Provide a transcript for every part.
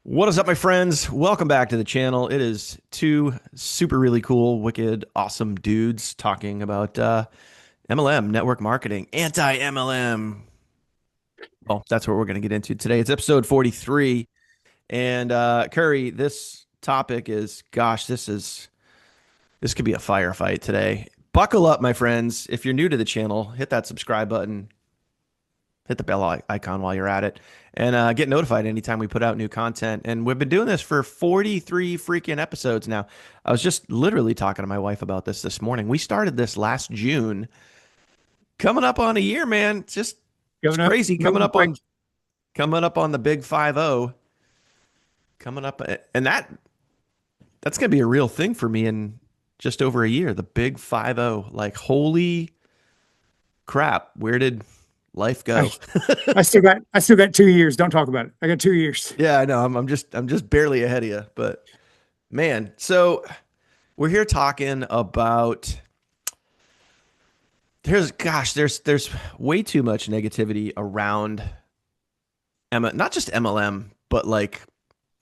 What is up, my friends? Welcome back to the channel. It is two super really cool, wicked, awesome dudes talking about MLM, network marketing, anti-MLM. Well, that's what we're going to get into today. It's episode 43. And Curry, this topic is, gosh, this could be a firefight today. Buckle up, my friends. If you're new to the channel, hit that subscribe button, hit the bell icon while you're at it, and get notified anytime we put out new content. And we've been doing this for 43 freaking episodes now. I was just literally talking to my wife about this morning. We started this last June, coming up on a year, man. It's Going up, crazy moving quick. coming up on the big 50, coming up, and that's gonna be a real thing for me in just over a year. The big 50, like holy crap, where did life I go? I still got 2 years. Don't talk about it. I got 2 years. Yeah, I know. I'm just barely ahead of you, but man. So we're here talking about there's way too much negativity around not just MLM, but like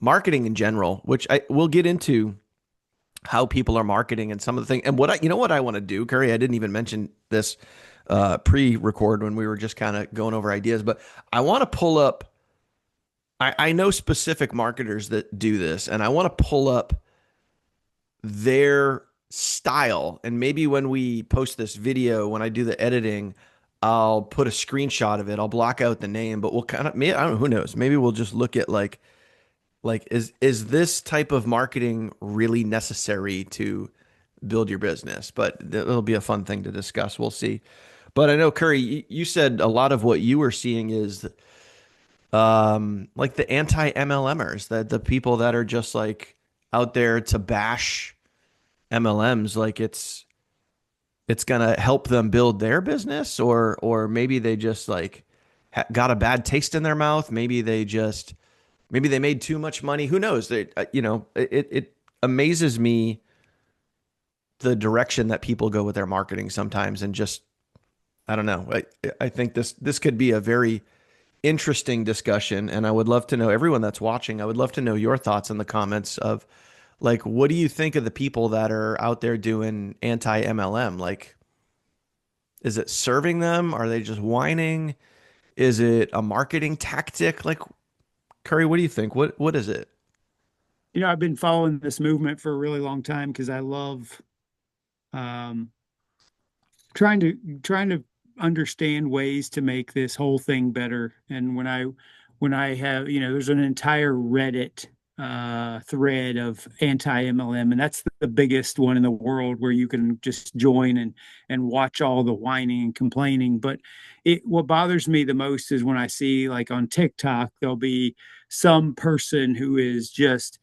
marketing in general, which I will get into how people are marketing and some of the things. And what I want to do, Curry, I didn't even mention this pre-record when we were just kind of going over ideas, but I want to pull up. I know specific marketers that do this, and I want to pull up their style. And maybe when we post this video, when I do the editing, I'll put a screenshot of it. I'll block out the name, but we'll kind of, maybe, I don't know, who knows? Maybe we'll just look at like is this type of marketing really necessary to build your business? But it'll be a fun thing to discuss. We'll see. But I know, Curry, you said a lot of what you were seeing is like the anti-MLMers, the people that are just like out there to bash MLMs, like it's gonna help them build their business, or maybe they just like got a bad taste in their mouth. Maybe they made too much money. Who knows? It amazes me the direction that people go with their marketing sometimes, and just I don't know. I think this could be a very interesting discussion, and I would love to know, everyone that's watching, I would love to know your thoughts in the comments of like, what do you think of the people that are out there doing anti-MLM? Like, is it serving them? Are they just whining? Is it a marketing tactic? Like, Curry, what do you think? What is it? I've been following this movement for a really long time because I love um, trying to understand ways to make this whole thing better. And when I have, there's an entire Reddit thread of anti-MLM, and that's the biggest one in the world where you can just join and watch all the whining and complaining. But what bothers me the most is when I see, like, on TikTok, there'll be some person who is just,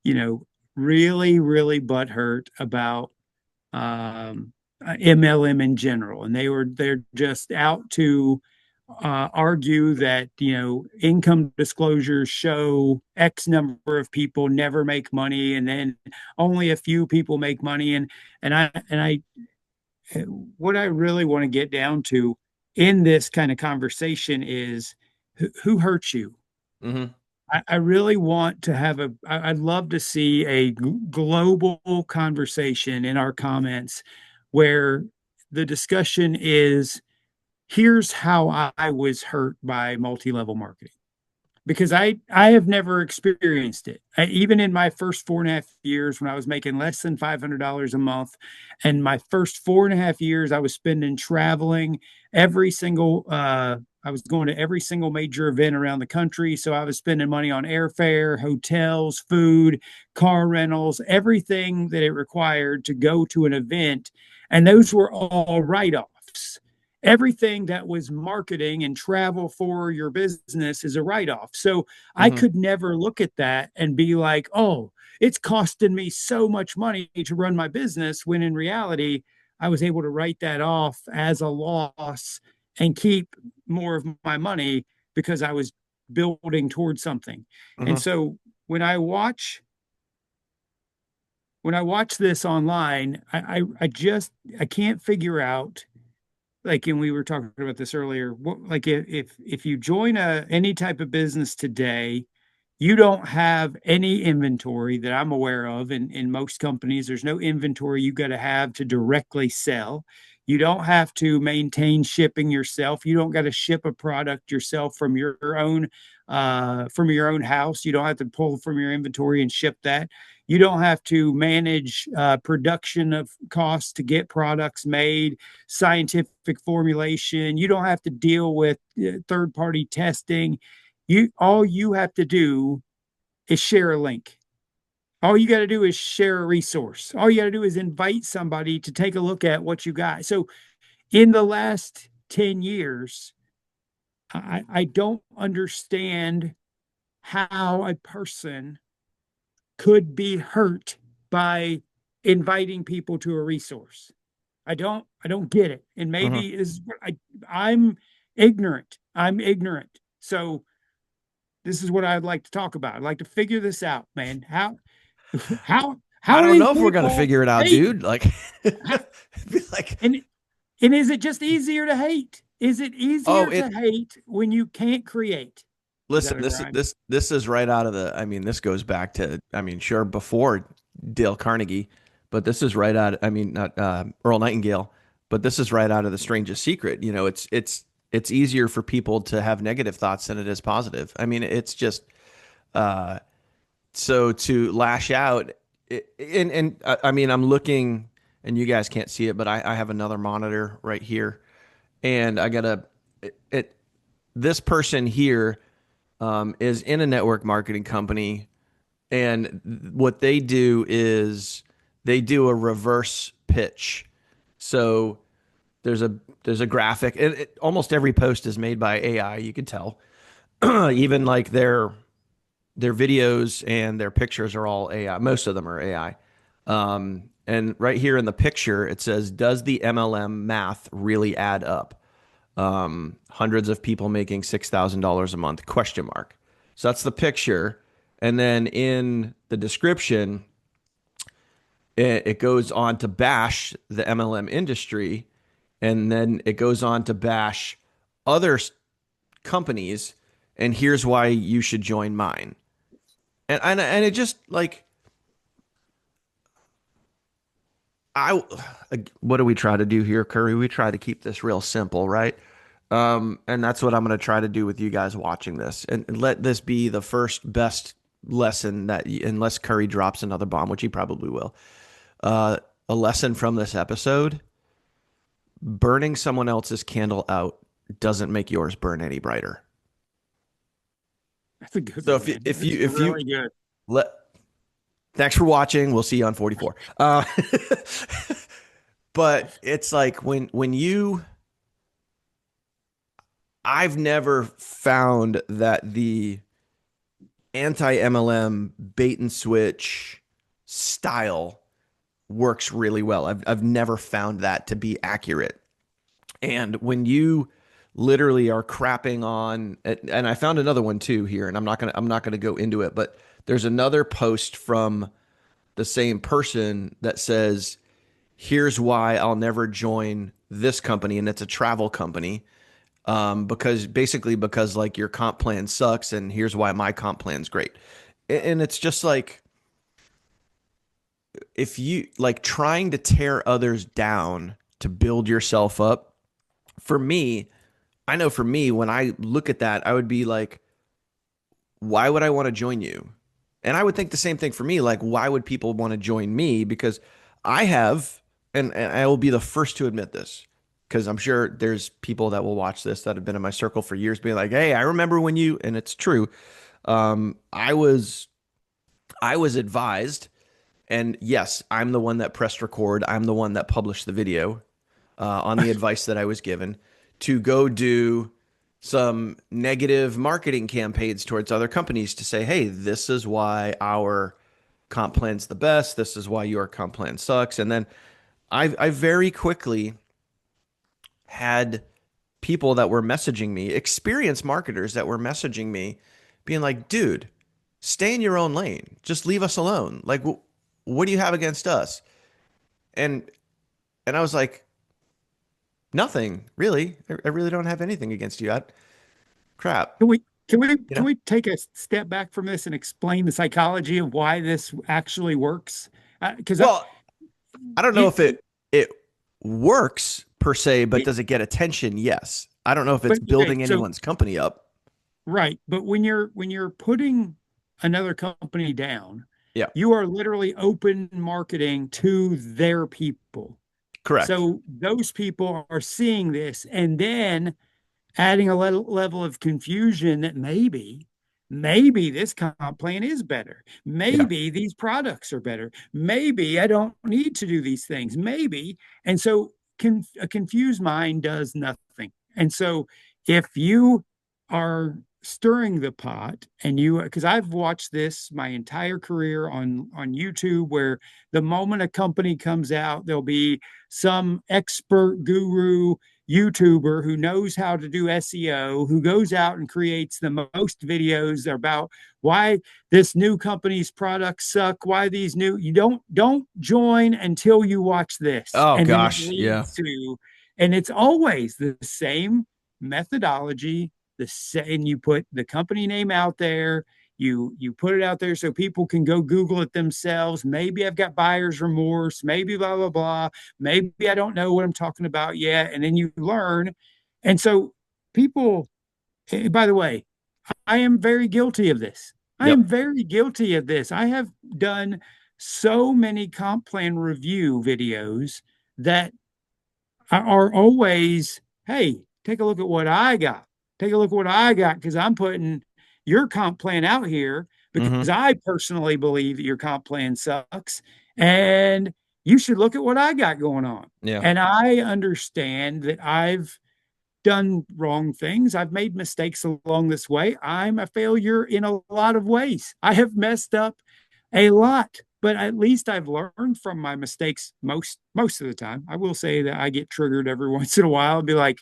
you know, really, really butthurt about MLM in general, and they're just out to argue that income disclosures show X number of people never make money, and then only a few people make money, and I what I really want to get down to in this kind of conversation is who hurts you. Hmm. I really want to have I'd love to see a global conversation in our comments where the discussion is, here's how I was hurt by multi-level marketing, because I have never experienced it. Even in my first 4.5 years, when I was making less than $500 a month, and my first 4.5 years, I was spending traveling every single. I was going to every single major event around the country, so I was spending money on airfare, hotels, food, car rentals, everything that it required to go to an event, and those were all write-offs. Everything that was marketing and travel for your business is a write off. So I Hmm. could never look at that and be like, oh, it's costing me so much money to run my business, when in reality, I was able to write that off as a loss and keep more of my money because I was building towards something. And Hmm. so when I watch when I watch this online, I can't figure out, like, and we were talking about this earlier, like, if you join any type of business today, you don't have any inventory that I'm aware of. In most companies, there's no inventory you got to have to directly sell. You don't have to maintain shipping yourself. You don't got to ship a product yourself from your own house. You don't have to pull from your inventory and ship that. You don't have to manage production of costs to get products made, scientific formulation. You don't have to deal with third party testing. You all you have to do is share a link. All you got to do is share a resource. All you got to do is invite somebody to take a look at what you got. So in the last 10 years, I don't understand how a person could be hurt by inviting people to a resource. I don't get it. And Mhm. maybe is I'm ignorant. I'm ignorant. So this is what I'd like to talk about. I'd like to figure this out, man. I How do don't these know if we're gonna people figure it out, hate? dude. Like, How, be like, and and is it just easier to hate? Is it oh, easier to hate when you can't create? Is that listen, a rhyme? this is right out of the. I mean, this goes back to. I mean, sure, before Dale Carnegie, but this is right out. I mean, not Earl Nightingale, but this is right out of The Strangest Secret. You know, it's easier for people to have negative thoughts than it is positive. I mean, it's just uh, so to lash out. I mean, I'm looking, and you guys can't see it, but I have another monitor right here, and I got it. This person here is in a network marketing company, and what they do is they do a reverse pitch. So there's a there's a graphic, and almost every post is made by AI. You can tell, even like their videos and their pictures are all AI. Most of them are AI. And right here in the picture, it says, "Does the MLM math really add up?" Hundreds of people making $6,000 a month? Question mark. So that's the picture, and then in the description, it goes on to bash the MLM industry, and then it goes on to bash other companies. And here's why you should join mine. And it just like I what do we try to do here, Curry? We try to keep this real simple, right? And that's what I'm going to try to do with you guys watching this, and let this be the first best lesson that, unless Curry drops another bomb, which he probably will, uh, a lesson from this episode: burning someone else's candle out doesn't make yours burn any brighter. That's a good So one, man. That's if you really good. let, thanks for watching. We'll see you on 44. But it's like when you, I've never found that the anti-MLM bait and switch style works really well. I've never found that to be accurate. And when you literally are crapping on, and I found another one too here, and I'm not gonna go into it, but there's another post from the same person that says, "Here's why I'll never join this company," and it's a travel company. Because basically, because like your comp plan sucks, and here's why my comp plan's great. And it's just like, if you like trying to tear others down to build yourself up, for me, I know for me, when I look at that, I would be like, why would I want to join you? And I would think the same thing for me. Like, why would people want to join me? Because I have, and I will be the first to admit this, because I'm sure there's people that will watch this that have been in my circle for years, being like, "Hey, I remember when you," and it's true. Um, I was, I was advised, and yes, I'm the one that pressed record. I'm the one that published the video on the advice that I was given to go do some negative marketing campaigns towards other companies to say, "Hey, this is why our comp plan's the best. This is why your comp plan sucks." And then I very quickly had people that were messaging me, experienced marketers that were messaging me, being like, "Dude, stay in your own lane. Just leave us alone. Like, what do you have against us?" And I was like, "Nothing, really. I really don't have anything against you. Crap." you can know? we take a step back from this and explain the psychology of why this actually works? Because Well, I don't know it, if it works per se, but it does it get attention? Yes. I don't know if it's but okay, building so anyone's company up. right, but when you're putting another company down, Yeah, you are literally open marketing to their people. correct. So those people are seeing this and then adding a level of confusion that maybe this comp plan is better. Yeah. Maybe these products are better. Maybe I don't need to do these things. Maybe. And so a confused mind does nothing. And so if you are stirring the pot and you because I've watched this my entire career on YouTube where the moment a company comes out there'll be some expert guru YouTuber who knows how to do SEO, who goes out and creates the most videos about why this new company's products suck, why these new you don't join until you watch this. Oh And then it gosh, yeah. leads to, and it's always the same methodology, the same, you put the company name out there, you put it out there so people can go Google it themselves. Maybe I've got buyer's remorse, maybe blah blah blah. Maybe I don't know what I'm talking about yet. And then you learn. And so people, by the way, I am very guilty of this. I am Yep. very guilty of this. I have done so many comp plan review videos that are always, hey, take a look at what I got. Take a look at what I got because I'm putting your comp plan out here Mm-hmm. because I personally believe that your comp plan sucks. And you should look at what I got going on. Yeah. And I understand that I've done wrong things. I've made mistakes along this way. I'm a failure in a lot of ways. I have messed up a lot, but at least I've learned from my mistakes most of the time. I will say that I get triggered every once in a while and be like,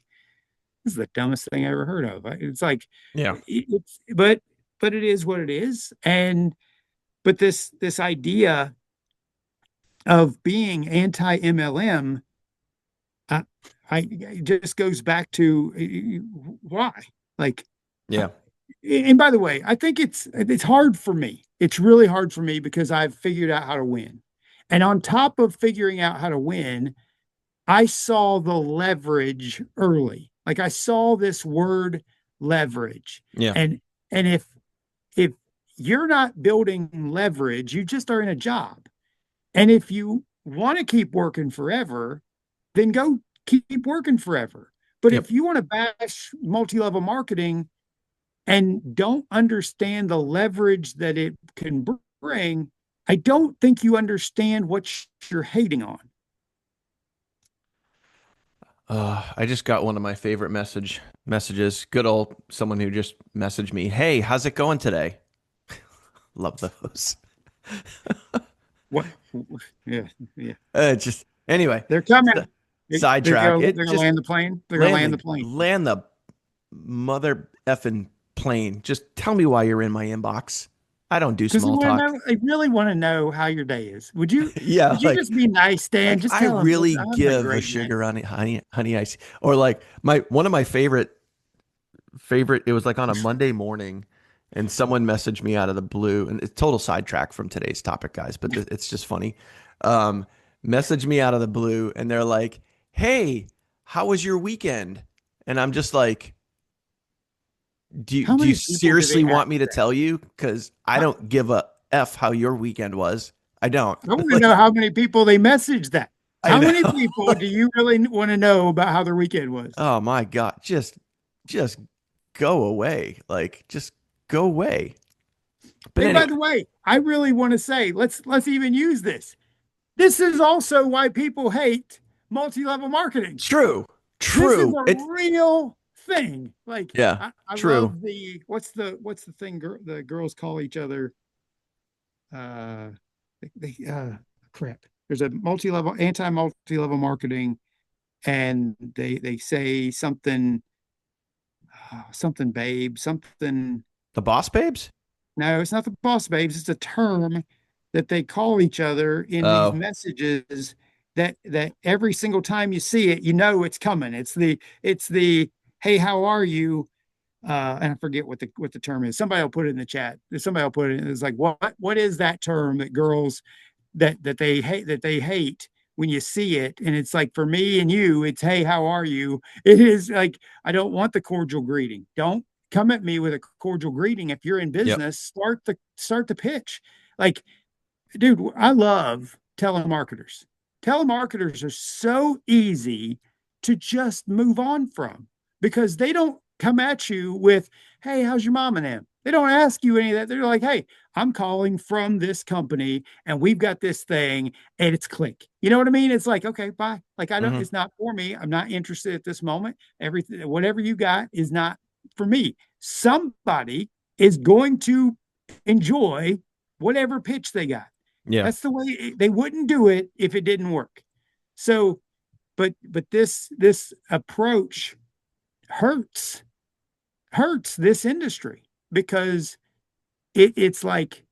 "This is the dumbest thing I ever heard of." It's like, Yeah. it's but it is what it is, and but this idea of being anti MLM, I, it just goes back to why, like. Yeah. And by the way, I think it's hard for me. It's really hard for me because I've figured out how to win. And on top of figuring out how to win, I saw the leverage early. Like I saw this word leverage. Yeah. And and if you're not building leverage, you just are in a job. And if you want to keep working forever, then go keep working forever. But Yep. if you want to bash multi-level marketing, and don't understand the leverage that it can bring, I don't think you understand what you're hating on. I just got one of my favorite messages. Good old someone who just messaged me. Hey, how's it going today? Love those. What? Yeah, yeah. Just anyway, They're coming. sidetrack. They're It gonna just land the plane. They're gonna land the plane. land the mother effing plane. Just tell me why you're in my inbox. I don't do Because they small want to talk. know. They really want to know how your day is. Yeah, Would you just be nice, Dan? Just I tell them, really listen, I'm having a give a great day. sugar honey ice. Or like my one of my favorite, it was like on a Monday morning and someone messaged me out of the blue, and it's total sidetrack from today's topic, guys, but it's just funny. Um, Messaged me out of the blue and they're like, "Hey, how was your weekend?" And I'm just like, How do you many people do they seriously ask want me to that? tell you? Because I I, don't give a F how your weekend was. I don't. I want to know Like, how many people they message that. I How many know. people do you really want to know about how their weekend was? Oh my God. Just go away. Like, just go away. But Hey, by anyway, the way, I really want to say, let's even use this. This is also why people hate multi-level marketing. true. This is True. a It's real thing. Like yeah, I true. love the what's the thing the girls call each other uh crap. There's a multi-level anti-multi-level marketing and they say something something babe, something. The Boss Babes? No, it's not the boss babes. It's a term that they call each other in these Oh, messages that every single time you see it, you know it's coming. It's the hey, how are you? and I forget what the term is. Somebody will put it in the chat. Somebody will put it in. It's like what is that term that girls that they hate when you see it? And it's like for me and you, it's hey, how are you? It is like I don't want the cordial greeting. Don't come at me with a cordial greeting. If you're in Yep. business, start the pitch. Like, dude, I love telemarketers. Telemarketers are so easy to just move on from because they don't come at you with, hey, how's your mom and them? They don't ask you any of that. They're like, hey, I'm calling from this company and we've got this thing and it's click. You know what I mean? It's like, okay, bye. Like, I don't, Hmm. it's not for me. I'm not interested at this moment. Everything, whatever you got is not for me. Somebody is going to enjoy whatever pitch they got. Yeah. That's the way they wouldn't do it if it didn't work. So, but this approach hurts hurts this industry because it's like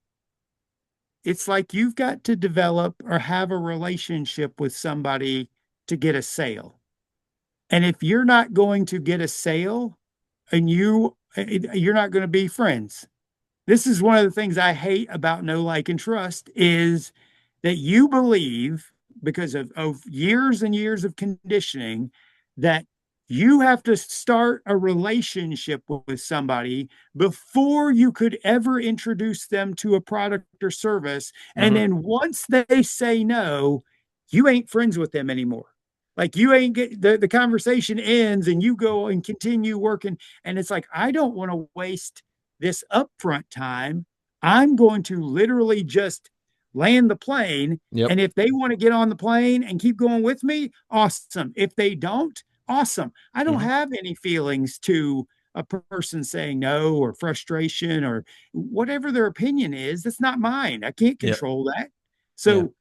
you've got to develop or have a relationship with somebody to get a sale. And if you're not going to get a sale and you're not going to be friends. This is one of the things I hate about no like and trust is that you believe because of years and years of conditioning that you have to start a relationship with somebody before you could ever introduce them to a product or service. And Hmm. then once they say no, you ain't friends with them anymore. Like you ain't get the conversation ends and you go and continue working. And it's like, I don't want to waste this upfront time. I'm going to literally just land the plane. Yep. And if they want to get on the plane and keep going with me, awesome. If they don't, awesome. I don't Hmm. have any feelings to a person saying no or frustration or whatever their opinion is. That's not mine. I can't Yep. control that. Yeah. So,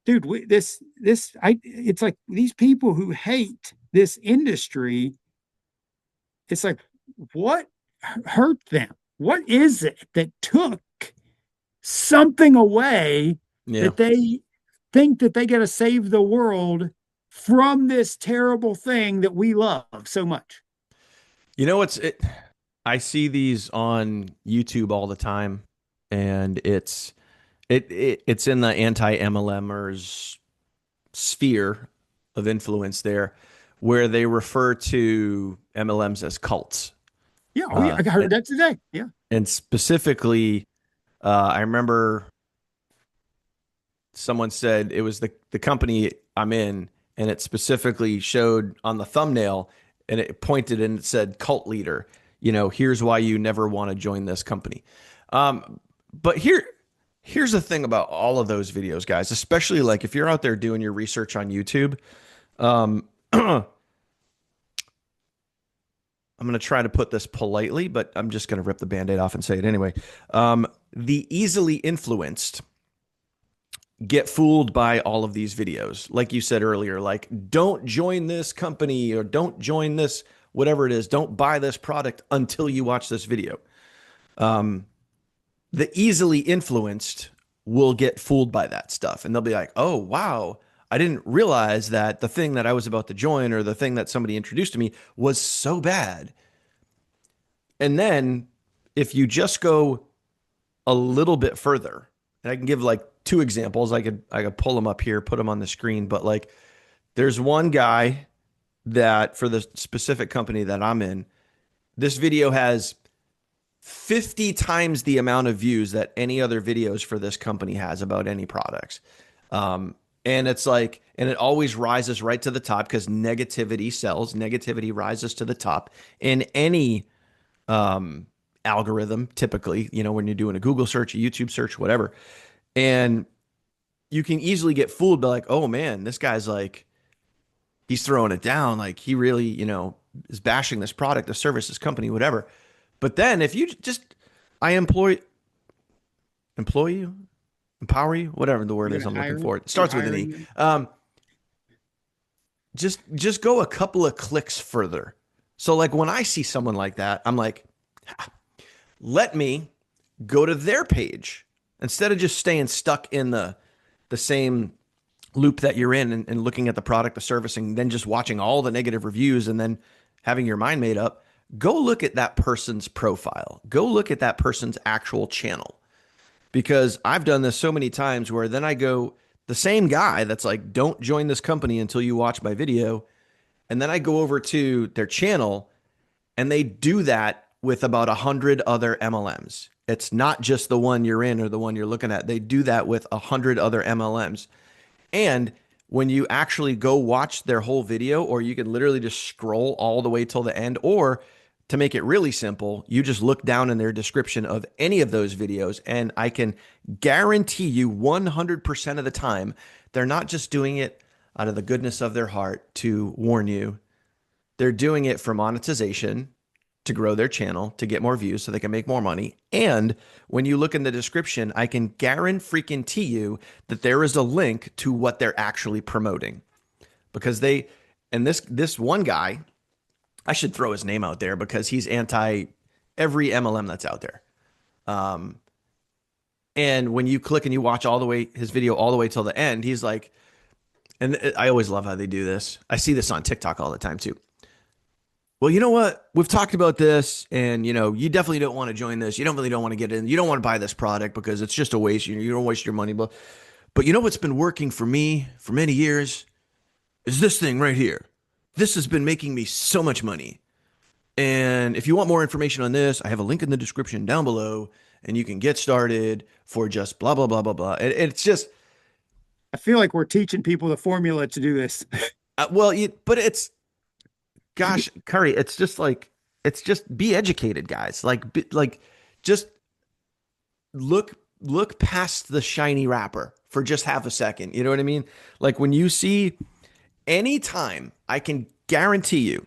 dude, it's like these people who hate this industry. It's like, what hurt them? What is it that took something away Yeah. that they think that they got to save the world from this terrible thing that we love so much? You know what's it? I see these on YouTube all the time, and it's in the anti-MLMers sphere of influence there, where they refer to MLMs as cults. Yeah, oh yeah, Uh, I and, heard that today. Yeah, and specifically, I remember someone said it was the company I'm in, and it specifically showed on the thumbnail, and it pointed and it said cult leader. You know, here's why you never want to join this company. But here's the thing about all of those videos, guys, especially like if you're out there doing your research on YouTube. I'm going to try to put this politely, but I'm just going to rip the band-aid off and say it anyway. The easily influenced get fooled by all of these videos. Like you said earlier, like don't join this company or don't join this, whatever it is, don't buy this product until you watch this video. The easily influenced will get fooled by that stuff and they'll be like, oh, wow, I didn't realize that the thing that I was about to join or the thing that somebody introduced to me was so bad. And then if you just go a little bit further, and I can give like two examples, I could pull them up here, put them on the screen, but like there's one guy that for the specific company that I'm in, this video has 50 times the amount of views that any other videos for this company has about any products. And it's like, and it always rises right to the top because negativity sells, negativity rises to the top in any algorithm, typically, you know, when you're doing a Google search, a YouTube search, whatever. And you can easily get fooled by like, oh man, this guy's like, he's throwing it down. Like he really, you know, is bashing this product, this service, this company, whatever. But then if you just, I employ you, empower you, whatever the word you're is gonna I'm looking hire for. them. It You're starts with an E. hiring them. Just go a couple of clicks further. So like when I see someone like that, I'm like, let me go to their page instead of just staying stuck in the same loop that you're in and looking at the product, the service, and then just watching all the negative reviews and then having your mind made up. go look at that person's profile. Go look at that person's actual channel. Because I've done this so many times where then I go, the same guy that's like, don't join this company until you watch my video. And then I go over to their channel and they do that with about 100 other MLMs. It's not just the one you're in or the one you're looking at. They do that with 100 other MLMs. And when you actually go watch their whole video, or you can literally just scroll all the way till the end, or to make it really simple, you just look down in their description of any of those videos, and I can guarantee you 100% of the time, they're not just doing it out of the goodness of their heart to warn you. They're doing it for monetization, to grow their channel, to get more views so they can make more money. And when you look in the description, I can guarantee you that there is a link to what they're actually promoting. Because they, and this one guy, I should throw his name out there because he's anti every MLM that's out there. Um, and when you click and you watch all the way his video all the way till the end, he's like, and I always love how they do this. I see this on TikTok all the time too. Well, you know what? We've talked about this, and you definitely don't want to join this. You don't really don't want to get in. You don't want to buy this product because it's just a waste. You don't waste your money. But you know what's been working for me for many years is this thing right here. This has been making me so much money. And if you want more information on this, I have a link in the description down below, and you can get started for just blah blah blah blah blah. It's just I feel like we're teaching people the formula to do this. but it's gosh, Curry, it's just like it's just be educated, guys. Like just look past the shiny wrapper for just half a second. You know what I mean? Like when you see anytime, I can guarantee you,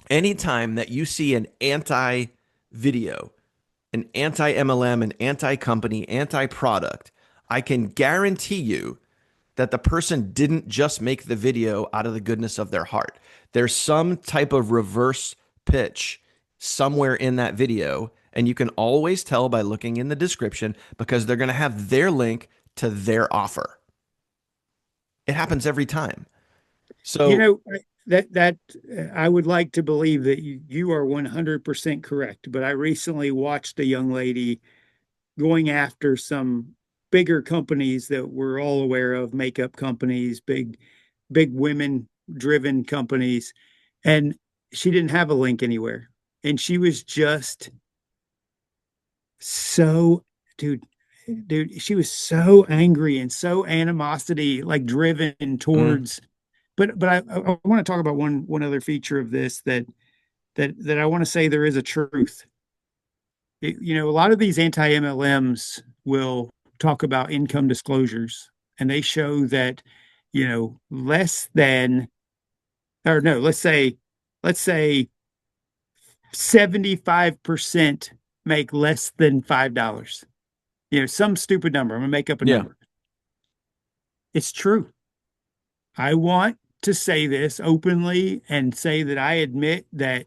anytime that you see an anti video, an anti MLM, an anti company, anti product, I can guarantee you that the person didn't just make the video out of the goodness of their heart. There's some type of reverse pitch somewhere in that video, and you can always tell by looking in the description because they're going to have their link to their offer. It happens every time. You So, know, that I would like to believe that you are 100% correct, but I recently watched a young lady going after some bigger companies that we're all aware of, makeup companies, big women driven companies, and she didn't have a link anywhere. And she was just so, dude, she was so angry and so animosity like driven mm, towards. But I want to talk about one other feature of this that I want to say there is a truth. A lot of these anti-MLMs will talk about income disclosures, and they show that, less than, or no, let's say 75% make less than $5. Some stupid number. I'm gonna make up a yeah. number. It's true. I want to say this openly and say that I admit that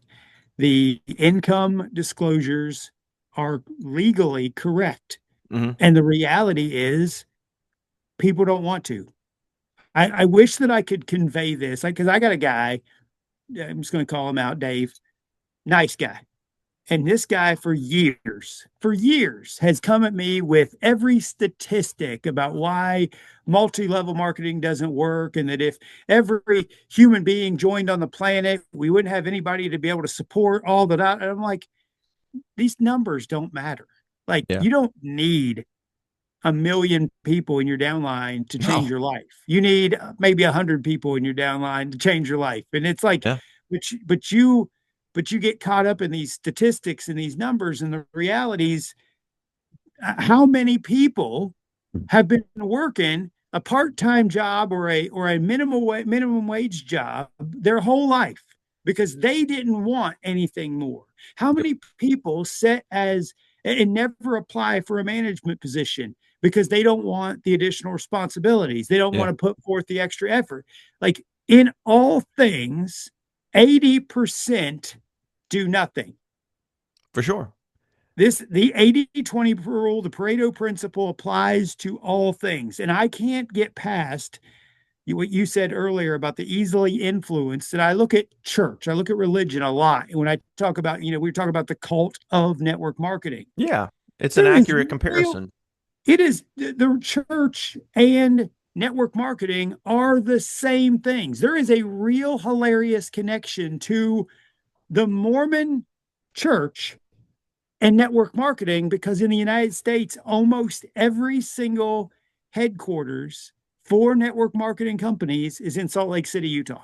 the income disclosures are legally correct. Hmm. And the reality is, people don't want to. I wish that I could convey this, because I got a guy, I'm just going to call him out, Dave, nice guy. And this guy for years has come at me with every statistic about why multi-level marketing doesn't work, and that if every human being joined on the planet, we wouldn't have anybody to be able to support all that. And I'm like, these numbers don't matter. Like, Yeah. you don't need a million people in your downline to change No. your life. You need maybe 100 people in your downline to change your life. And it's like, Yeah. but you get caught up in these statistics and these numbers and the realities. How many people have been working a part-time job or a minimum wage job their whole life because they didn't want anything more? How Yep. many people set as and never apply for a management position because they don't want the additional responsibilities? They don't Yeah. want to put forth the extra effort. Like, in all things, 80% do nothing. For sure. The 80-20 rule, the Pareto principle, applies to all things. And I can't get past, what you said earlier about the easily influenced, and I look at church, I look at religion a lot. And when I talk about, we talk about the cult of network marketing. Yeah, it's an There is accurate real, comparison. it is the church and network marketing are the same things. There is a real hilarious connection to the Mormon church and network marketing because in the United States, almost every single headquarters for network marketing companies is in Salt Lake City, Utah.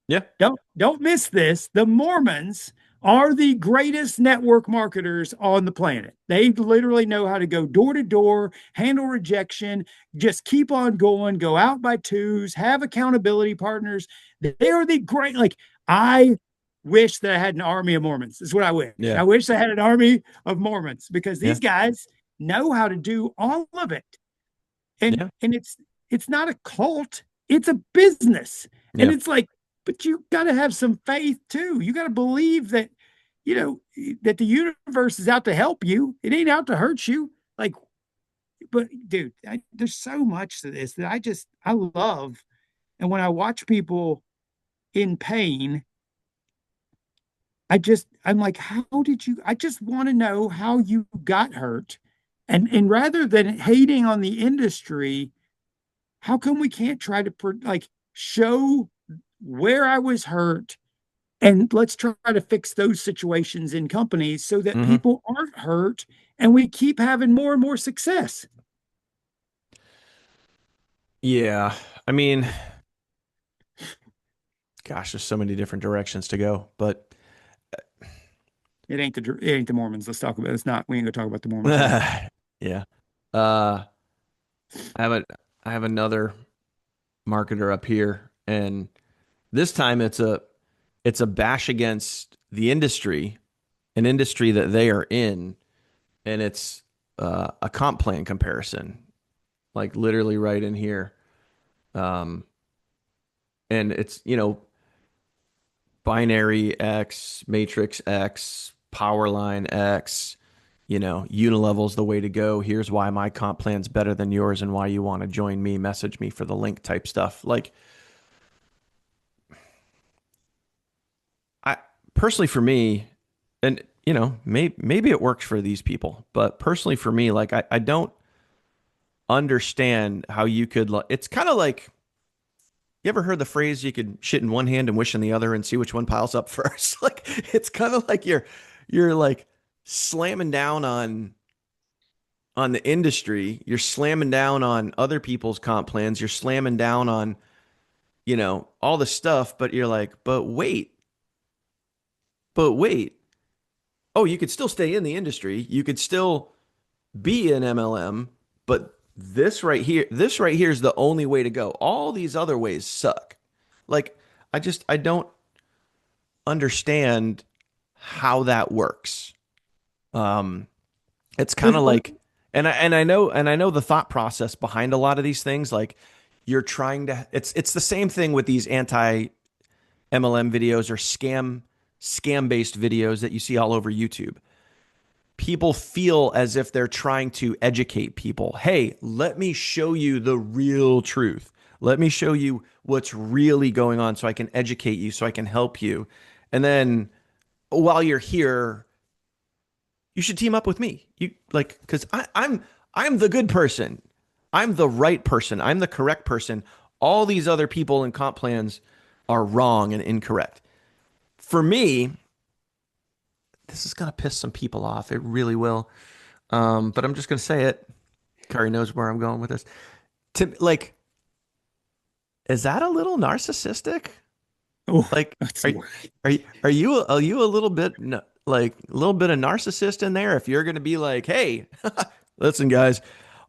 Yeah, Don't miss this. The Mormons are the greatest network marketers on the planet. They literally know how to go door to door, handle rejection, just keep on going, go out by twos, have accountability partners. They are the great, like, I wish that I had an army of Mormons. This is what I wish. yeah, I wish I had an army of Mormons because yeah, these guys know how to do all of it. And yeah, it's not a cult, it's a business. And yeah. it's like, but you got to have some faith too. You got to believe that, you know, that the universe is out to help you. It ain't out to hurt you. Like, but dude, there's so much to this that I love. And when I watch people in pain, I'm like, how did you? I just want to know how you got hurt. And rather than hating on the industry, how come we can't try to like show where I was hurt and let's try to fix those situations in companies so that Hmm. people aren't hurt and we keep having more and more success. Yeah. I mean, gosh, there's so many different directions to go, but It ain't the Mormons. Let's talk about it. It's not. We ain't gonna talk about the Mormons today. yeah. Uh, I have a I have another marketer up here, and this time it's a bash against the industry, an industry that they are in, and it's a comp plan comparison, like literally right in here. Um, and it's binary X, matrix X, power line X, unilevel's the way to go. Here's why my comp plan's better than yours and why you want to join me. Message me for the link type stuff. Like, I personally for me, and maybe it works for these people, but personally for me, like I don't understand how you could. It's kind of like, you ever heard the phrase you could shit in one hand and wish in the other and see which one piles up first? Like, it's kind of like you're like slamming down on the industry, you're slamming down on other people's comp plans, you're slamming down on, all the stuff, but you're like, but wait. Oh, you could still stay in the industry. You could still be an MLM, but this right here is the only way to go. All these other ways suck. Like, I don't understand how that works. Um, it's kind of like, and I know the thought process behind a lot of these things. Like, you're trying to, it's the same thing with these anti-MLM videos or scam based videos that you see all over YouTube. People feel as if they're trying to educate people. Hey, let me show you the real truth. Let me show you what's really going on so I can educate you, so I can help you. And then while you're here, you should team up with me. You like, because I'm the good person. I'm the right person. I'm the correct person. All these other people in comp plans are wrong and incorrect. For me, this is gonna piss some people off. It really will. But I'm just gonna say it. Kari knows where I'm going with this. To like, is that a little narcissistic? Oh, Like, that's are you a little bit like a little bit of narcissist in there? If you're gonna be like, hey, listen, guys,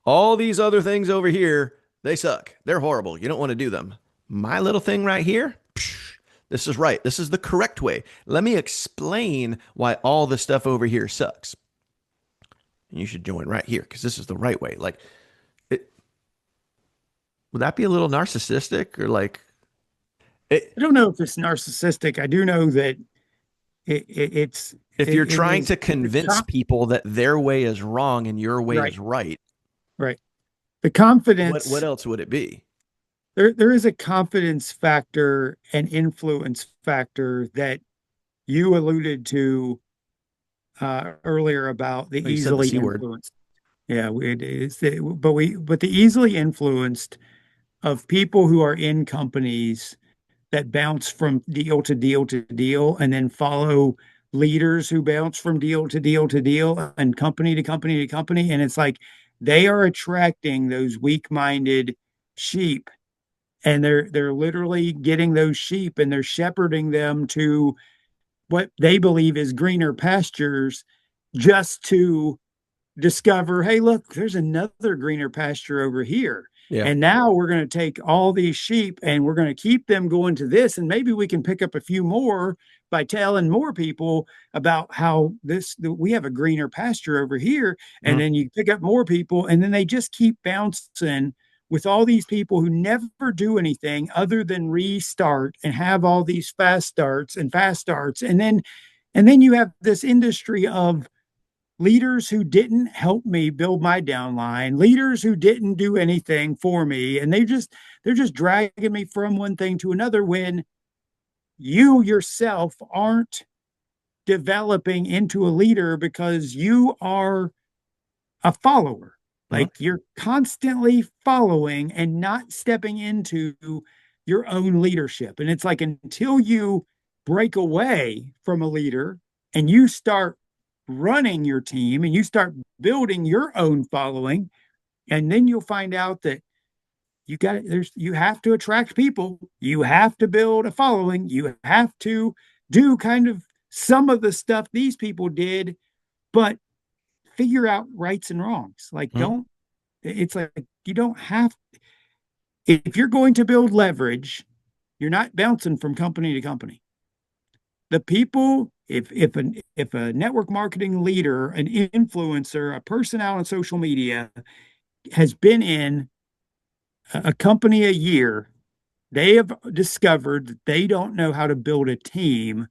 all these other things over here, they suck. They're horrible. You don't want to do them. My little thing right here, psh, this is right. This is the correct way. Let me explain why all the stuff over here sucks. You should join right here because this is the right way. Like, it, would that be a little narcissistic or like it? I don't know if it's narcissistic. I do know that If you're it trying is to the convince people that their way is wrong and your way right, is right, right. The what confidence else would it be? there is a confidence factor and influence factor that you alluded to earlier about the Oh, you said the easily C word. influenced. Yeah, it is. But the easily influenced of people who are in companies that bounce from deal to deal to deal and then follow leaders who bounce from deal to deal to deal and company to company to company. And it's like they are attracting those weak-minded sheep, and they're literally getting those sheep and they're shepherding them to what they believe is greener pastures just to discover, hey, look, there's another greener pasture over here. Yeah. And now we're going to take all these sheep and we're going to keep them going to this. And maybe we can pick up a few more by telling more people about how we have a greener pasture over here. And Mhm. then you pick up more people, and then they just keep bouncing with all these people who never do anything other than restart and have all these fast starts and fast starts. And then you have this industry of leaders who didn't help me build my downline, leaders who didn't do anything for me, and they're just dragging me from one thing to another when you yourself aren't developing into a leader because you are a follower. Mhm. Like you're constantly following and not stepping into your own leadership. And it's like until you break away from a leader and you start running your team and you start building your own following, and then you'll find out that you have to attract people, you have to build a following, you have to do kind of some of the stuff these people did, but figure out rights and wrongs. Like, Mhm. don't, it's like you don't have, if you're going to build leverage, you're not bouncing from company to company. The people, if a network marketing leader, an influencer, a person out on social media has been in a company a year, they have discovered that they don't know how to build a team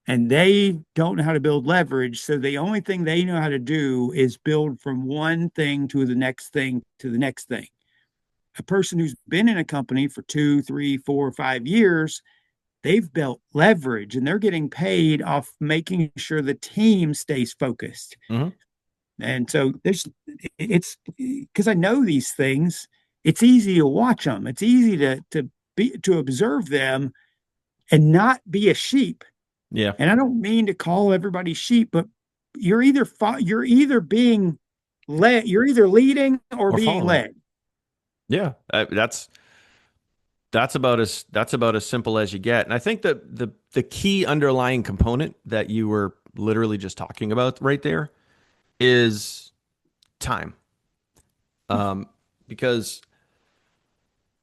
and they don't know how to build leverage. So the only thing they know how to do is build from one thing to the next thing to the next thing. A person who's been in a company for 2, 3, 4, 5 years, they've built leverage and they're getting paid off making sure the team stays focused. Mhm. And so it's because I know these things, it's easy to watch them. It's easy to observe them and not be a sheep. Yeah. And I don't mean to call everybody sheep, but you're either being led, you're either leading or Or being following. led. Yeah. That's about as simple as you get. And I think that the key underlying component that you were literally just talking about right there is time. Because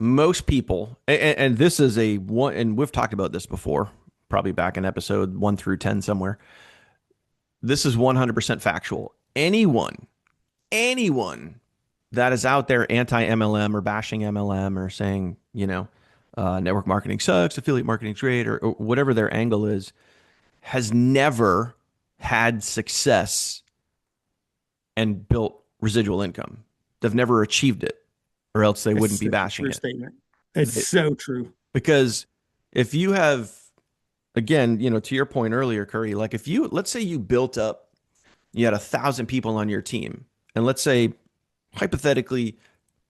most people, and this is a one, and we've talked about this before, probably back in episode 1 through 10 somewhere. This is 100% factual. Anyone that is out there anti MLM or bashing MLM or saying, network marketing sucks, affiliate marketing's great, or whatever their angle is, has never had success and built residual income. They've never achieved it, or else they That's wouldn't be such a bashing true it. statement. It's They- so true. because if you have, again, to your point earlier, Curry, like if you, let's say you built up, you had 1,000 people on your team, and let's say hypothetically,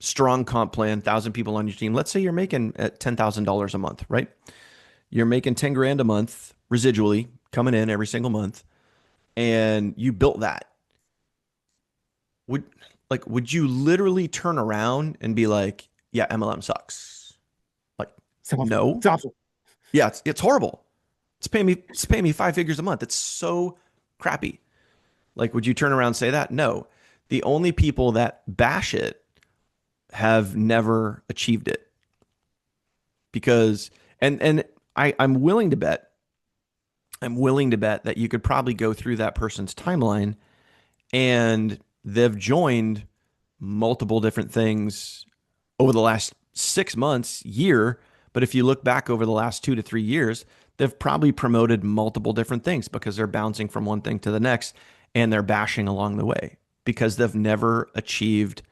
strong comp plan, 1,000 people on your team. Let's say you're making at $10,000 a month, right? You're making 10 grand a month residually coming in every single month, and you built that. Would would you literally turn around and be like, yeah, MLM sucks? Like, It's awful. no. It's awful. Yeah, it's horrible. It's paying me 5 figures a month. It's so crappy. Like, would you turn around and say that? No. The only people that bash it have never achieved it because and I'm willing to bet that you could probably go through that person's timeline and they've joined multiple different things over the last 6 months, year. But if you look back over the last 2 to 3 years, they've probably promoted multiple different things because they're bouncing from one thing to the next and they're bashing along the way because they've never achieved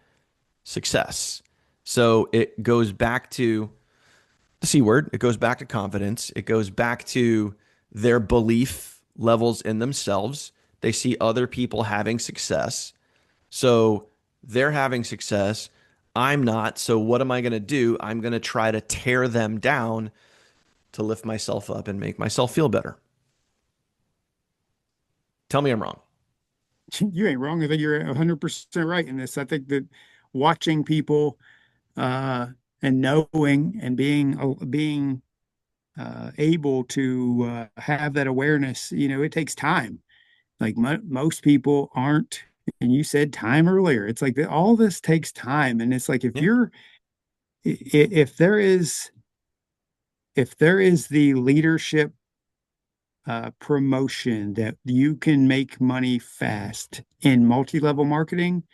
success. So it goes back to the C word. It goes back to confidence. It goes back to their belief levels in themselves. They see other people having success. So they're having success. I'm not. So what am I going to do? I'm going to try to tear them down to lift myself up and make myself feel better. Tell me I'm wrong. You ain't wrong. I think you're 100% right in this. I think that watching people uh, and knowing and being able to have that awareness, it takes time. Like most people aren't. And you said time earlier. It's like all this takes time, and it's like Yeah. if there is the leadership promotion that you can make money fast in multi-level marketing,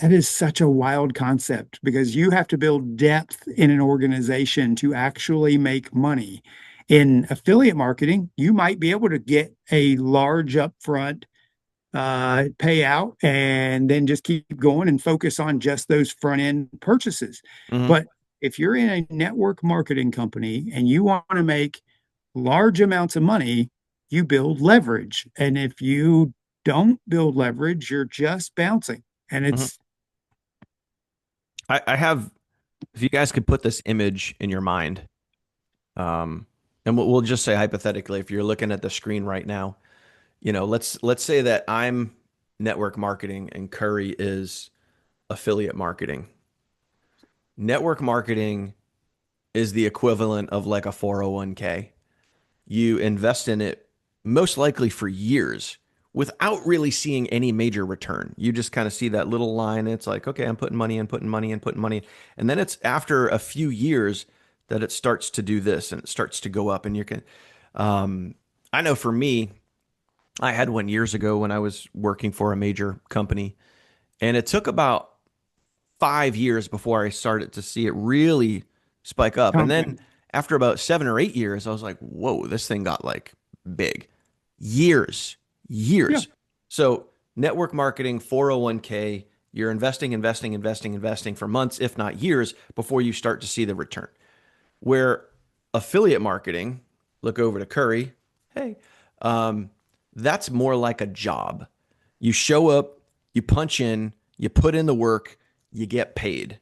that is such a wild concept because you have to build depth in an organization to actually make money. In affiliate marketing, you might be able to get a large upfront payout and then just keep going and focus on just those front end purchases. Mm-hmm. But if you're in a network marketing company and you want to make large amounts of money, you build leverage. And if you don't build leverage, you're just bouncing. And Mm-hmm. it's I have, if you guys could put this image in your mind, um, and we'll just say hypothetically, if you're looking at the screen right now, let's say that I'm network marketing and Curry is affiliate marketing. Network marketing is the equivalent of like a 401k. You invest in it most likely for years without really seeing any major return. You just kind of see that little line. It's like, okay, I'm putting money in, putting money in, putting money in. And then it's after a few years that it starts to do this and it starts to go up. And you can, um, I know for me, I had one years ago when I was working for a major company, and it took about 5 years before I started to see it really spike up. And then compound. after about 7 or 8 years, I was like, whoa, this thing got like big. Years, Yeah. years. So network marketing, 401k, you're investing, investing, investing, investing for months, if not years, before you start to see the return. Where affiliate marketing, look over to Curry, hey, um, that's more like a job. You show up, you punch in, you put in the work, you get paid.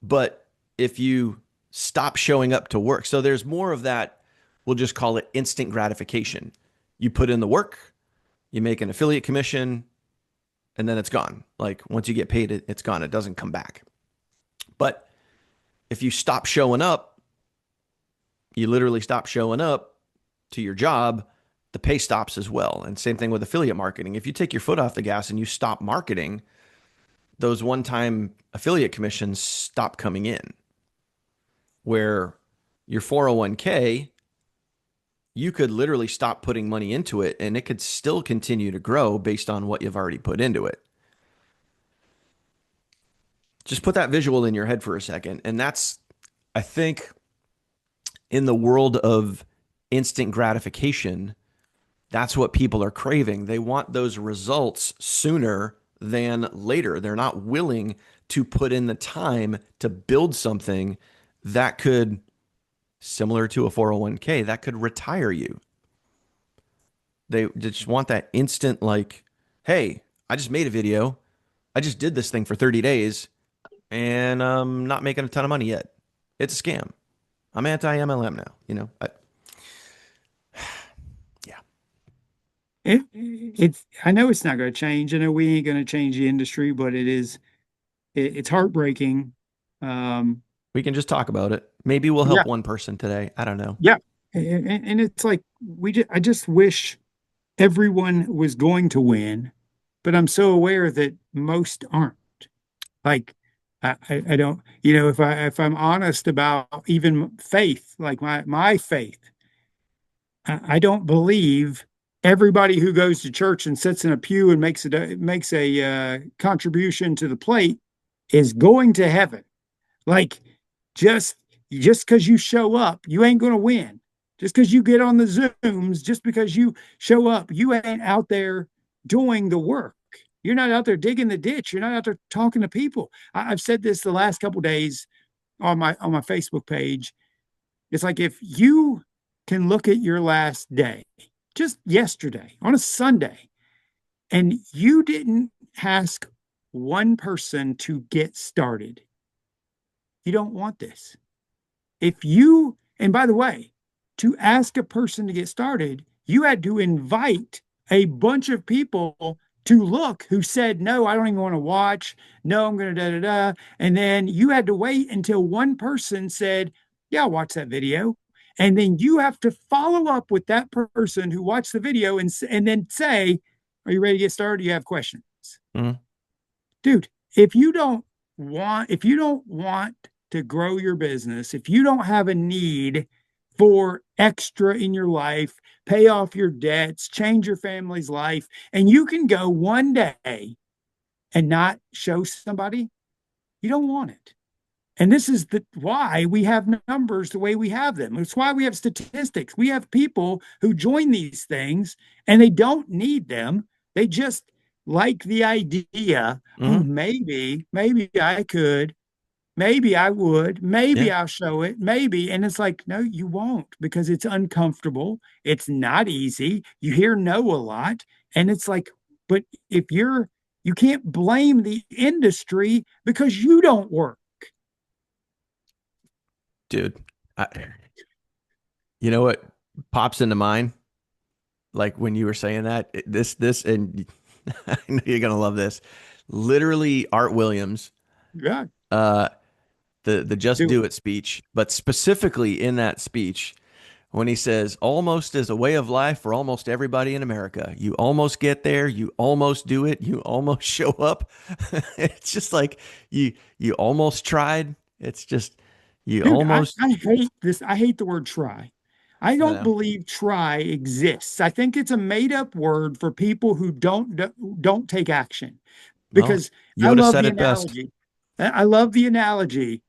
But if you stop showing up to work, so there's more of that, we'll just call it instant gratification. You put in the work, you make an affiliate commission, and then it's gone. Like once you get paid, it's gone. It doesn't come back. But if you stop showing up, you literally stop showing up to your job, the pay stops as well. And same thing with affiliate marketing. If you take your foot off the gas and you stop marketing, those one time affiliate commissions stop coming in. Where your 401k, you could literally stop putting money into it and it could still continue to grow based on what you've already put into it. Just put that visual in your head for a second. And that's, I think, in the world of instant gratification, that's what people are craving. They want those results sooner than later. They're not willing to put in the time to build something that could, similar to a 401k, that could retire you. They just want that instant, like, hey, I just made a video. I just did this thing for 30 days and I'm not making a ton of money yet. It's a scam. I'm anti-MLM now, yeah. It's I know it's not going to change. I know we ain't going to change the industry, but it's heartbreaking. Um, We can just talk about it. Maybe we'll yeah, help one person today. I don't know. yeah, and it's like I just wish everyone was going to win, but I'm so aware that most aren't. Like I don't, if I'm honest about even faith, like my faith, I don't believe everybody who goes to church and sits in a pew and makes a contribution to the plate is going to heaven. Like just just because you show up, you ain't going to win. Just because you get on the Zooms, just because you show up, you ain't out there doing the work. You're not out there digging the ditch. You're not out there talking to people. I've said this the last couple of days. on my Facebook page. It's like if you can look at your last day, just yesterday on a Sunday, and you didn't ask one person to get started, you don't want this. If you, and by the way, to ask a person to get started, you had to invite a bunch of people to look who said, no, I don't even want to watch. No, I'm going to da da da. And then you had to wait until one person said, yeah, I'll watch that video. And then you have to follow up with that person who watched the video and then say, are you ready to get started? Do you have questions? Mhm. Dude, if you don't want to grow your business, if you don't have a need for extra in your life, pay off your debts, change your family's life, and you can go one day and not show somebody, you don't want it. And this is why we have numbers the way we have them. It's why we have statistics. We have people who join these things and they don't need them. They just like the idea. Oh, Mhm. maybe I could, maybe I would, Yeah, maybe I'll show it, maybe. And it's like, no, you won't because it's uncomfortable. It's not easy. You hear no a lot. And it's like, but you can't blame the industry because you don't work. dude. I, you know what pops into mind? Like when you were saying that, and I know you're gonna love this. Literally, Art Williams, Yeah, uh, the Just do Do it. It speech, but specifically in that speech, when he says, almost is a way of life for almost everybody in America. You almost get there, you almost do it, you almost show up. It's just like you almost tried. It's just you Dude, almost I hate this. I hate the word try. I don't no. believe try exists. I think it's a made up word for people who don't take action. Well, Because I Yoda love said the it best. analogy. I love the analogy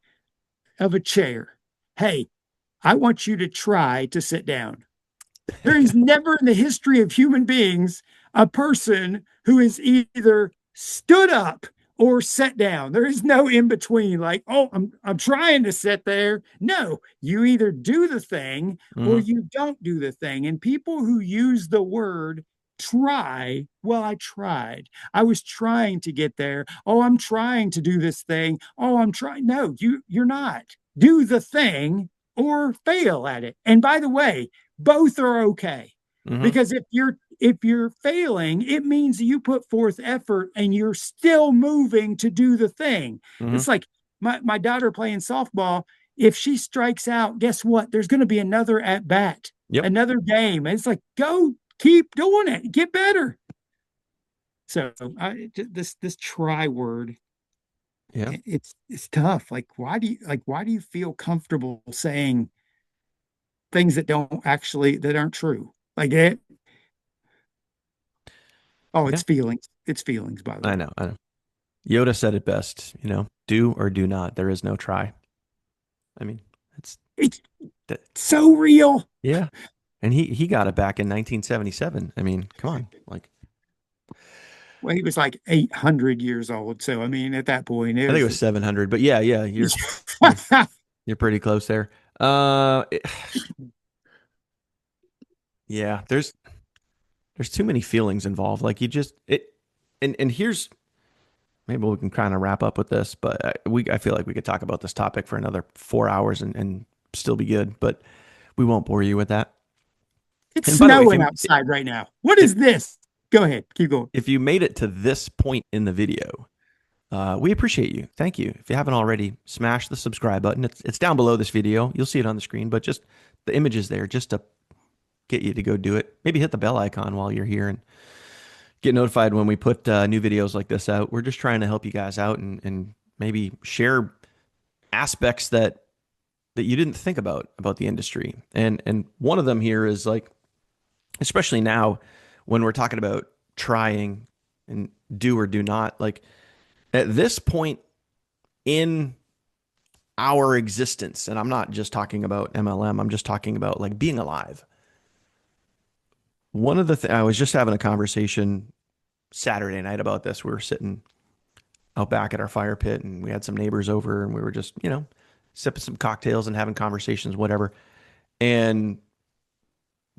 of a chair. Hey, I want you to try to sit down. There is never in the history of human beings a person who is either stood up or sat down. There is no in between, like, oh, I'm trying to sit there. No, you either do the thing or Hmm. you don't do the thing. And people who use the word try, well, I tried. I was trying to get there. Oh, I'm trying to do this thing. Oh, I'm trying. No, you're not. Do the thing or fail at it. And by the way, both are okay. Hmm. Because if you're failing, it means you put forth effort and you're still moving to do the thing. Hmm. It's like my daughter playing softball. If she strikes out, guess what? There's going to be another at bat, Yep. another game. And it's like, go keep doing it, get better. So this try word, Yeah. it's tough. Like why do you feel comfortable saying things that aren't true? Like it, oh, Yeah. It's feelings, by the I way. know. I know. Yoda said it best, do or do not. There is no try. I mean, it's It's that. so real. Yeah. And he got it back in 1977. I mean, come on. Like, Well, he was like 800 years old. So, I mean, at that point, it I think it was was 700, but yeah, yeah, you're you're just, you're pretty close there. It- yeah, there's too many feelings involved. Like you just it and here's maybe we can kind of wrap up with this, but I feel like we could talk about this topic for another 4 hours and still be good, but we won't bore you with that. it's And by the way, snowing outside right now. What if is this? Go ahead. Keep going. if you made it to this point in the video, we appreciate you. Thank you. If you haven't already, smash the subscribe button. It's down below this video. You'll see it on the screen, but just the image is there just to get you to go do it. Maybe hit the bell icon while you're here and get notified when we put new videos like this out. We're just trying to help you guys out and maybe share aspects that you didn't think about the industry. And one of them here is like, especially now when we're talking about trying and do or do not, like at this point in our existence, and I'm not just talking about MLM, I'm just talking about like being alive. One of the I was just having a conversation Saturday night about this. We were sitting out back at our fire pit and we had some neighbors over and we were just, sipping some cocktails and having conversations, whatever. And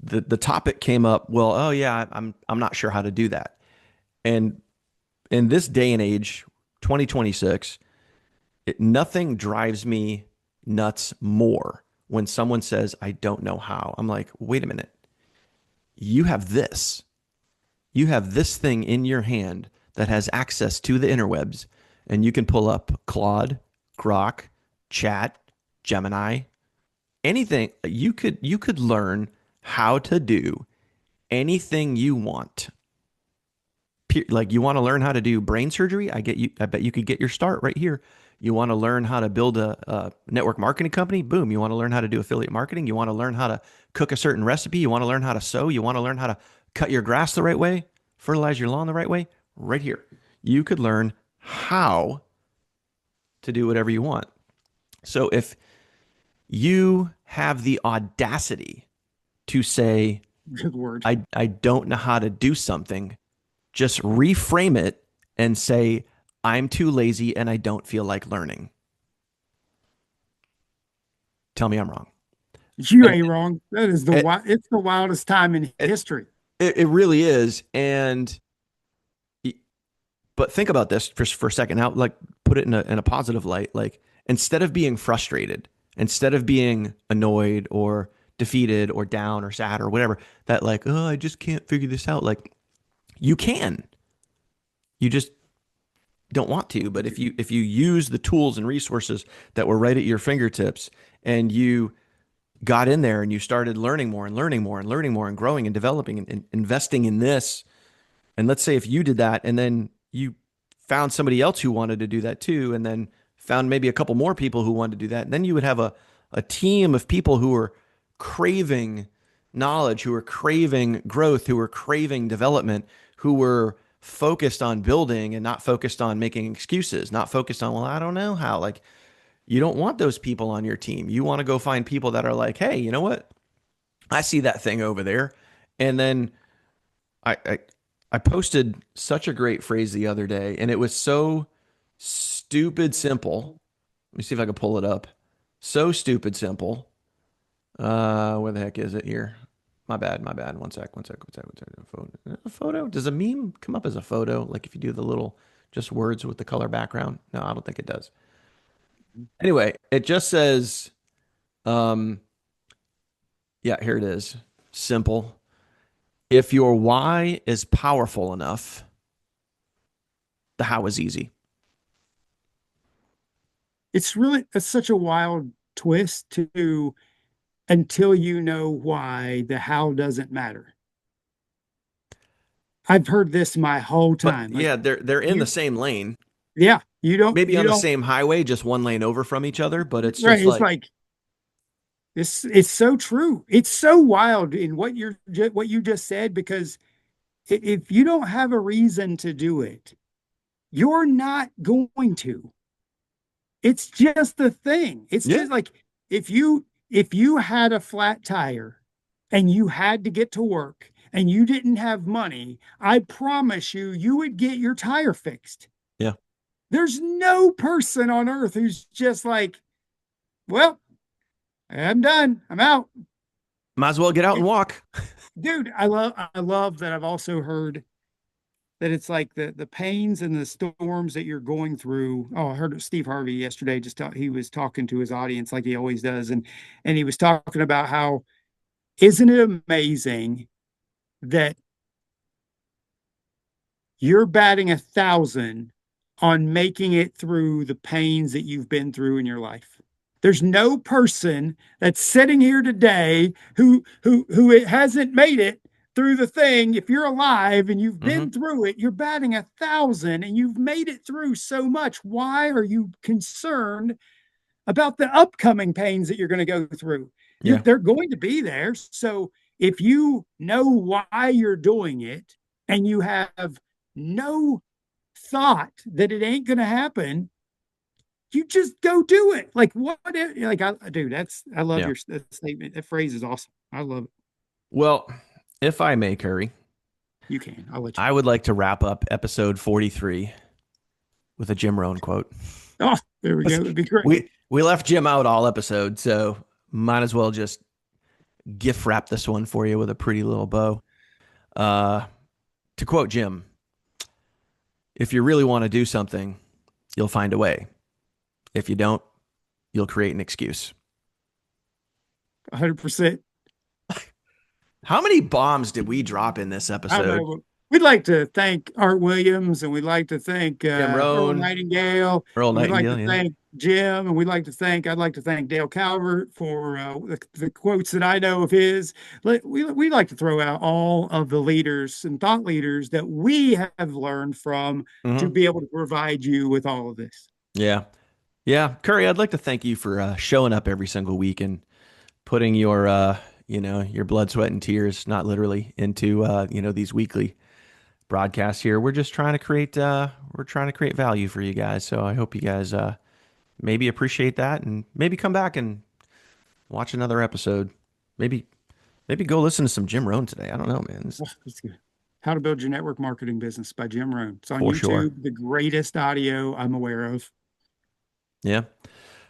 the topic came up, well, oh yeah, I'm not sure how to do that. And in this day and age, 2026, nothing drives me nuts more when someone says, I don't know how. I'm like, wait a minute. You have this. You have this thing in your hand that has access to the interwebs, and you can pull up Claude, Grok, Chat, Gemini, anything. You could learn how to do anything you want. Like you want to learn how to do brain surgery, I bet you could get your start right here. You want to learn how to build a network marketing company, boom. You want to learn how to do affiliate marketing, you want to learn how to cook a certain recipe, you want to learn how to sew, you want to learn how to cut your grass the right way, fertilize your lawn the right way, right here. You could learn how to do whatever you want. So if you have the audacity to say, Good word. I don't know how to do something, just reframe it and say, I'm too lazy and I don't feel like learning. Tell me I'm wrong. You And ain't wrong. That is it, it's the wildest time in it, history. it really is. And, but think about this for a second. Now, like, put it in a positive light. Like, instead of being frustrated, instead of being annoyed or defeated or down or sad or whatever, that like, oh, I just can't figure this out. Like, you can. You just don't want to, but if you use the tools and resources that were right at your fingertips and you got in there and you started learning more and learning more and learning more and growing and developing and investing in this, and let's say if you did that and then you found somebody else who wanted to do that too, and then found maybe a couple more people who wanted to do that, and then you would have a team of people who are craving knowledge, who are craving growth, who are craving development, who were focused on building and not focused on making excuses, not focused on, well, I don't know how. Like, you don't want those people on your team. You want to go find people that are like, hey, you know what? I see that thing over there. And then I, I, I posted such a great phrase the other day, and it was so stupid simple. Let me see if I can pull it up. So stupid simple. Where the heck is it here? My bad, my bad. One sec. A photo? Does a meme come up as a photo? Like if you do the little just words with the color background? No, I don't think it does. Anyway, it just says, um, yeah, here it is. Simple. If your why is powerful enough, the how is easy. It's such a wild twist to until you know why the how doesn't matter. I've heard this my whole But time. Like yeah, they're in the you, same lane, yeah, maybe you on the don't, same highway, just one lane over from each other. But it's right. just It's like, like it's so true. It's so wild in what you just said, because if you don't have a reason to do it, you're not going to. It's just the thing. It's yeah, just like if you had a flat tire and you had to get to work and you didn't have money, I promise you would get your tire fixed. yeah. There's no person on earth who's just like, well, I'm done. I'm out. Might as well get out and It, walk. dude, I love that. I've also heard that it's like the pains and the storms that you're going through. Oh, I heard Steve Harvey yesterday. He was talking to his audience like he always does, and he was talking about how isn't it amazing that you're batting 1,000 on making it through the pains that you've been through in your life. There's no person that's sitting here today who it hasn't made it through the thing. If you're alive and you've Mm-hmm. been through it, you're batting 1,000 and you've made it through so much. Why are you concerned about the upcoming pains that you're going to go through? Yeah, They're going to be there. So if you know why you're doing it and you have no thought that it ain't going to happen, you just go do it. Like what? Like dude, I love yeah. your statement. That phrase is awesome. I love it. Well, if I may, Curry, You can. I'll let you. I would like to wrap up episode 43 with a Jim Rohn quote. Oh, there we go. That'd be great. We left Jim out all episode, so might as well just gift wrap this one for you with a pretty little bow. Uh, to quote Jim, if you really want to do something, you'll find a way. If you don't, you'll create an excuse. 100%. How many bombs did we drop in this I episode? know. We'd like to thank Art Williams, and we'd like to thank Jim Earl Rohn, Nightingale, Earl and we'd like Nightingale, to yeah. thank Jim, and I'd like to thank Dale Calvert for the quotes that I know of his. We like to throw out all of the leaders and thought leaders that we have learned from to Hmm. be able to provide you with all of this. Yeah. Yeah. Curry, I'd like to thank you for showing up every single week and putting your, your blood, sweat, and tears, not literally, into, these weekly broadcasts here. We're trying to create value for you guys. So I hope you guys maybe appreciate that and maybe come back and watch another episode. Maybe maybe go listen to some Jim Rohn today. I don't know, man. Oh, that's good. How to Build Your Network Marketing Business by Jim Rohn. It's on For sure. YouTube, the greatest audio I'm aware of. Yeah.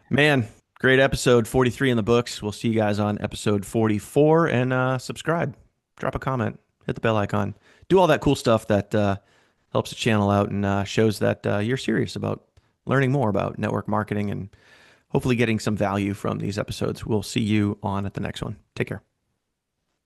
Man, great episode 43 in the books. We'll see you guys on episode 44 and subscribe, drop a comment, hit the bell icon, do all that cool stuff that helps the channel out and shows that you're serious about learning more about network marketing and hopefully getting some value from these episodes. We'll see you on at the next one. Take care.